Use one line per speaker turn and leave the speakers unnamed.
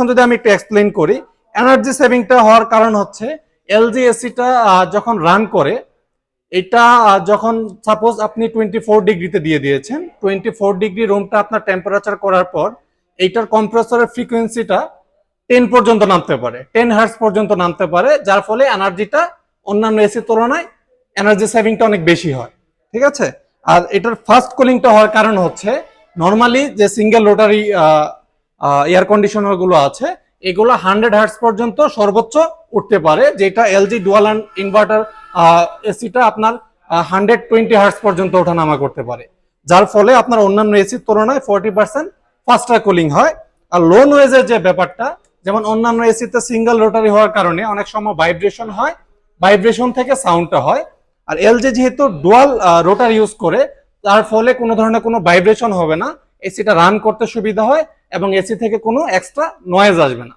এখন যদি আমি একটু এক্সপ্লেইন করি, এনার্জি সেভিংটা হওয়ার কারণ হচ্ছে এলজি এসিটা যখন রান করে, এটা যখন সাপোজ আপনি 24 ডিগ্রিতে দিয়ে দিয়েছেন, 24 ডিগ্রি রুমটা আপনার টেম্পারেচার করার পর এইটার কম্প্রেসরের ফ্রিকোয়েন্সিটা 10 পর্যন্ত নামতে পারে, 10 হার্টজ পর্যন্ত নামতে পারে, যার ফলে এনার্জিটা অন্যান্য এসির তুলনায় এনার্জি সেভিংটা অনেক বেশি হয়। ঠিক আছে। আর এটার ফাস্ট কুলিংটা হওয়ার কারণ হচ্ছে নর্মালি যে সিঙ্গেল রোটারি এয়ার কন্ডিশনার গুলো আছে, এগুলো 100 হার্টজ পর্যন্ত সর্বোচ্চ উঠতে পারে, যেটা এলজি ডুয়াল ইনভার্টার এসিটা আপনার 120 হার্টজ পর্যন্ত ওঠানামা করতে পারে, যার ফলে আপনার অন্যান্য এসির তুলনায় 40% ফাস্টার কুলিং হয়। আর লো নয়েজের যে ব্যাপারটা, যেমন অন্যান্য এসিতে সিঙ্গেল রোটারি হওয়ার কারণে অনেক সময় ভাইব্রেশন হয়, ভাইব্রেশন থেকে সাউন্ডটা হয়। আর এলজি যেহেতু ডুয়াল রোটার ইউজ করে, তার ফলে কোনো ধরনের কোনো ভাইব্রেশন হবে না, এসিটা রান করতে সুবিধা হয় এবং এসি থেকে কোনো এক্সট্রা নয়েজ আসবে না।